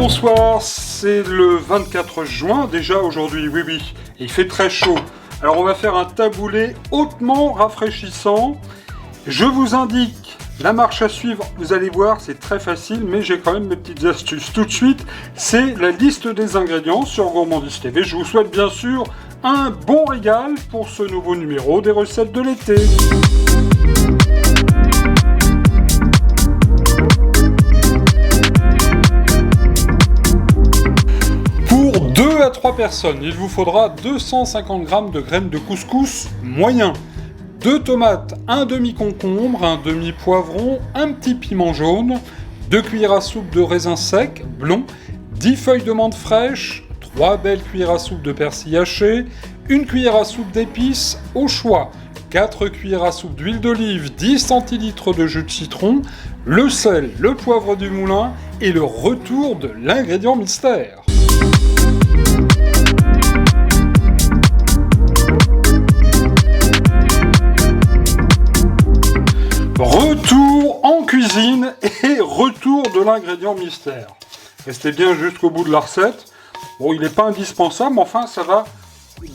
Bonsoir, c'est le 24 juin déjà aujourd'hui, oui, et il fait très chaud. Alors on va faire un taboulé hautement rafraîchissant. Je vous indique la marche à suivre, vous allez voir, c'est très facile, mais j'ai quand même mes petites astuces. Tout de suite, c'est la liste des ingrédients sur Gourmandise TV. Je vous souhaite bien sûr un bon régal pour ce nouveau numéro des recettes de l'été. Pour 2 à 3 personnes, il vous faudra 250 g de graines de couscous moyen, 2 tomates, un demi-concombre, un demi-poivron, un petit piment jaune, 2 cuillères à soupe de raisins secs, blonds, 10 feuilles de menthe fraîches, 3 belles cuillères à soupe de persil haché, 1 cuillère à soupe d'épices au choix, 4 cuillères à soupe d'huile d'olive, 10 centilitres de jus de citron, le sel, le poivre du moulin et le retour de l'ingrédient mystère. Retour en cuisine et retour de l'ingrédient mystère. Restez bien jusqu'au bout de la recette. Bon, il n'est pas indispensable, mais enfin, ça va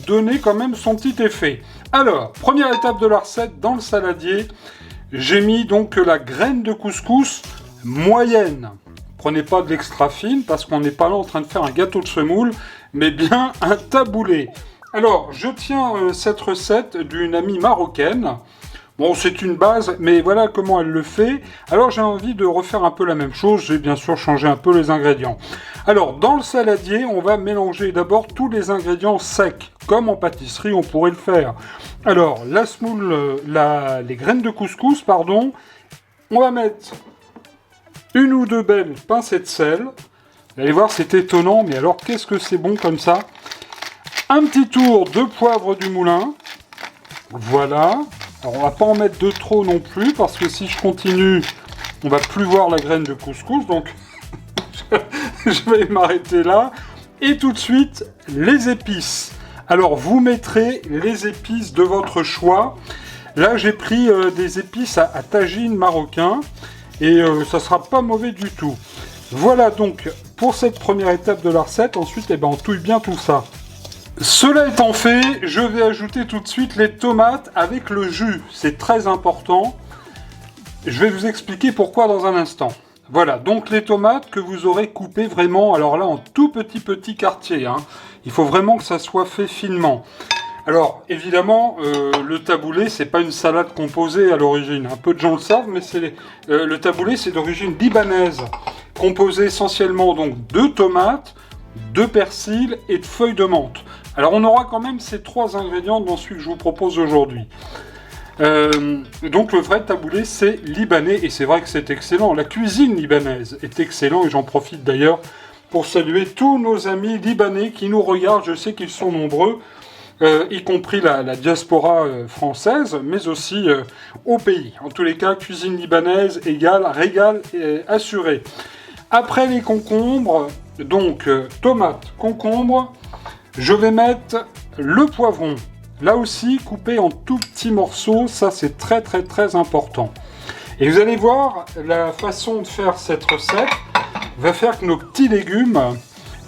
donner quand même son petit effet. Alors, première étape de la recette, dans le saladier, j'ai mis donc la graine de couscous moyenne. Prenez pas de l'extra fine, parce qu'on n'est pas là en train de faire un gâteau de semoule, mais bien un taboulé. Alors, je tiens cette recette d'une amie marocaine. Bon, c'est une base, mais voilà comment elle le fait. Alors, j'ai envie de refaire un peu la même chose. J'ai bien sûr changé un peu les ingrédients. Alors, dans le saladier, on va mélanger d'abord tous les ingrédients secs. Comme en pâtisserie, on pourrait le faire. Alors, la semoule, les graines de couscous, pardon. On va mettre une ou deux belles pincées de sel. Vous allez voir, c'est étonnant, mais alors, qu'est-ce que c'est bon comme ça. Un petit tour de poivre du moulin. Voilà. Alors, on va pas en mettre de trop non plus, parce que si je continue, on va plus voir la graine de couscous, donc je vais m'arrêter là. Et tout de suite, les épices. Alors, vous mettrez les épices de votre choix. Là, j'ai pris des épices à tagine marocain, et ça sera pas mauvais du tout. Voilà donc pour cette première étape de la recette. Ensuite, on touille bien tout ça. Cela étant fait, je vais ajouter tout de suite les tomates avec le jus. C'est très important. Je vais vous expliquer pourquoi dans un instant. Voilà, donc les tomates que vous aurez coupées vraiment, alors là en tout petits quartiers. Il faut vraiment que ça soit fait finement. Alors évidemment, le taboulé, c'est pas une salade composée à l'origine. Un peu de gens le savent, mais le taboulé, c'est d'origine libanaise, composé essentiellement donc de tomates, de persil et de feuilles de menthe. Alors on aura quand même ces 3 ingrédients dans celui que je vous propose aujourd'hui. Donc le vrai taboulé, c'est libanais, et c'est vrai que c'est excellent. La cuisine libanaise est excellente, et j'en profite d'ailleurs pour saluer tous nos amis libanais qui nous regardent. Je sais qu'ils sont nombreux, y compris la diaspora française, mais aussi au pays. En tous les cas, cuisine libanaise égale régal assuré. Après les concombres, donc tomates, concombres, je vais mettre le poivron. Là aussi, coupé en tout petits morceaux, ça c'est très important. Et vous allez voir, la façon de faire cette recette va faire que nos petits légumes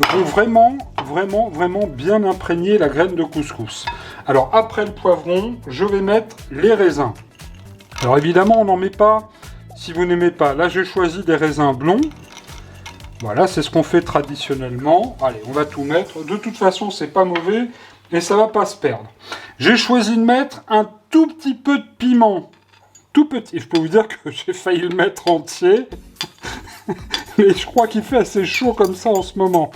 vont vraiment bien imprégner la graine de couscous. Alors après le poivron, je vais mettre les raisins. Alors évidemment, on n'en met pas si vous n'aimez pas. Là, j'ai choisi des raisins blonds. Voilà, c'est ce qu'on fait traditionnellement. Allez, on va tout mettre. De toute façon, c'est pas mauvais et ça va pas se perdre. J'ai choisi de mettre un tout petit peu de piment. Tout petit. Je peux vous dire que j'ai failli le mettre entier. Mais je crois qu'il fait assez chaud comme ça en ce moment.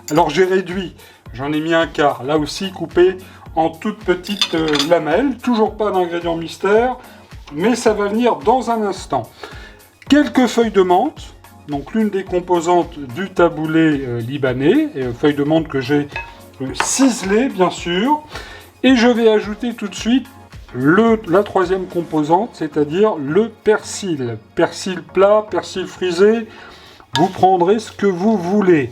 Alors j'ai réduit. J'en ai mis un quart. Là aussi, coupé en toutes petites lamelles. Toujours pas d'ingrédient mystère. Mais ça va venir dans un instant. Quelques feuilles de menthe. Donc l'une des composantes du taboulé libanais, feuille de menthe que j'ai ciselée bien sûr, et je vais ajouter tout de suite la troisième composante, c'est-à-dire le persil. Persil plat, persil frisé, vous prendrez ce que vous voulez.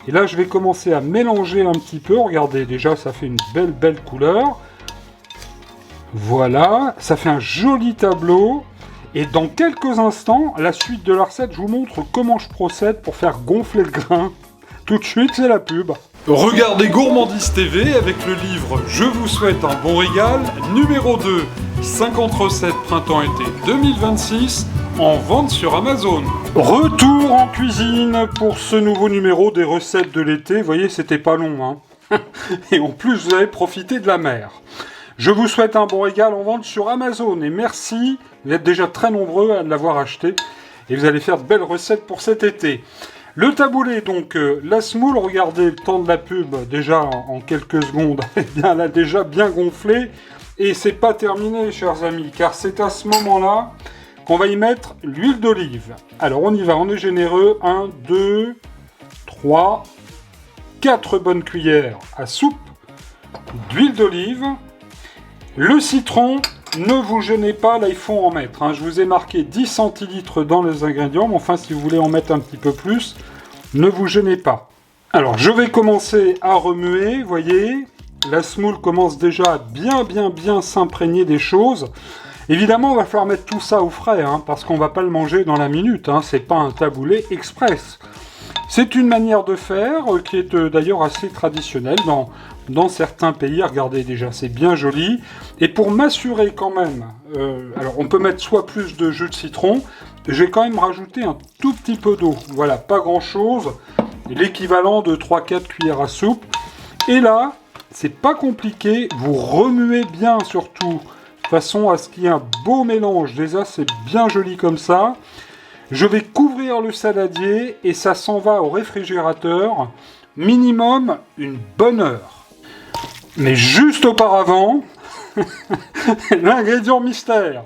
Et là je vais commencer à mélanger un petit peu, regardez déjà ça fait une belle couleur. Voilà, ça fait un joli tableau. Et dans quelques instants, la suite de la recette, je vous montre comment je procède pour faire gonfler le grain. Tout de suite, c'est la pub. Regardez Gourmandise TV avec le livre Je vous souhaite un bon régal, numéro 2, 50 recettes printemps-été 2026, en vente sur Amazon. Retour en cuisine pour ce nouveau numéro des recettes de l'été. Vous voyez, c'était pas long, hein. Et en plus, vous avez profité de la mer. Je vous souhaite un bon régal en vente sur Amazon. Et merci, vous êtes déjà très nombreux à l'avoir acheté. Et vous allez faire de belles recettes pour cet été. Le taboulé, donc, la semoule, regardez le temps de la pub, déjà en quelques secondes, eh bien, elle a déjà bien gonflé. Et c'est pas terminé, chers amis, car c'est à ce moment-là qu'on va y mettre l'huile d'olive. Alors, on y va, on est généreux. 1, 2, 3, 4 bonnes cuillères à soupe d'huile d'olive. Le citron, ne vous gênez pas, là il faut en mettre. Hein. Je vous ai marqué 10 centilitres dans les ingrédients, mais enfin si vous voulez en mettre un petit peu plus, ne vous gênez pas. Alors je vais commencer à remuer, vous voyez, la semoule commence déjà à bien s'imprégner des choses. Évidemment, on va falloir mettre tout ça au frais, hein, parce qu'on ne va pas le manger dans la minute, hein, c'est pas un taboulé express. C'est une manière de faire qui est d'ailleurs assez traditionnelle dans certains pays. Regardez déjà, c'est bien joli. Et pour m'assurer quand même, alors on peut mettre soit plus de jus de citron, j'ai quand même rajouté un tout petit peu d'eau. Voilà, pas grand chose, l'équivalent de 3-4 cuillères à soupe. Et là, c'est pas compliqué, vous remuez bien surtout, de façon à ce qu'il y ait un beau mélange. Déjà, c'est bien joli comme ça. Je vais couvrir le saladier et ça s'en va au réfrigérateur, minimum une bonne heure. Mais juste auparavant, l'ingrédient mystère.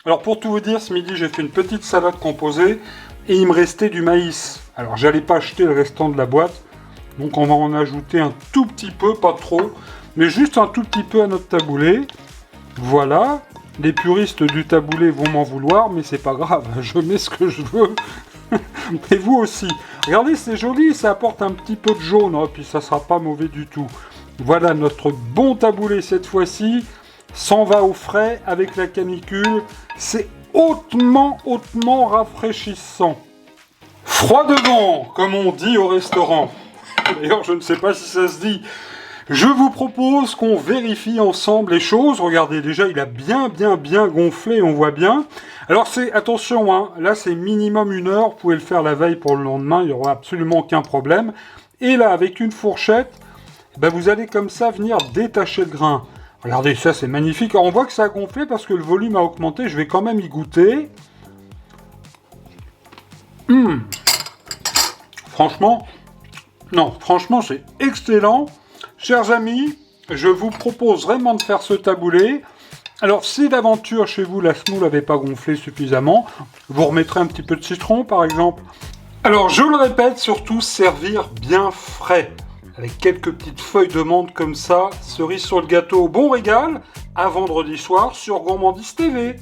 Alors pour tout vous dire, ce midi j'ai fait une petite salade composée et il me restait du maïs. Alors j'allais pas acheter le restant de la boîte, donc on va en ajouter un tout petit peu, pas trop, mais juste un tout petit peu à notre taboulé. Voilà. Les puristes du taboulé vont m'en vouloir, mais c'est pas grave, je mets ce que je veux. Et vous aussi. Regardez, c'est joli, ça apporte un petit peu de jaune, hein, puis ça sera pas mauvais du tout. Voilà, notre bon taboulé cette fois-ci s'en va au frais avec la canicule. C'est hautement rafraîchissant. Froid devant, comme on dit au restaurant. D'ailleurs, je ne sais pas si ça se dit. Je vous propose qu'on vérifie ensemble les choses. Regardez, déjà, il a bien gonflé, on voit bien. Alors, attention, hein, là, c'est minimum 1 heure. Vous pouvez le faire la veille pour le lendemain, il n'y aura absolument aucun problème. Et là, avec une fourchette, ben, vous allez comme ça venir détacher le grain. Regardez, ça, c'est magnifique. Alors, on voit que ça a gonflé parce que le volume a augmenté. Je vais quand même y goûter. Franchement, c'est excellent. Chers amis, je vous propose vraiment de faire ce taboulé. Alors, si d'aventure chez vous la semoule n'avait pas gonflé suffisamment, vous remettrez un petit peu de citron par exemple. Alors, je le répète, surtout servir bien frais, avec quelques petites feuilles de menthe comme ça, cerise sur le gâteau, bon régal, à vendredi soir sur Gourmandise TV.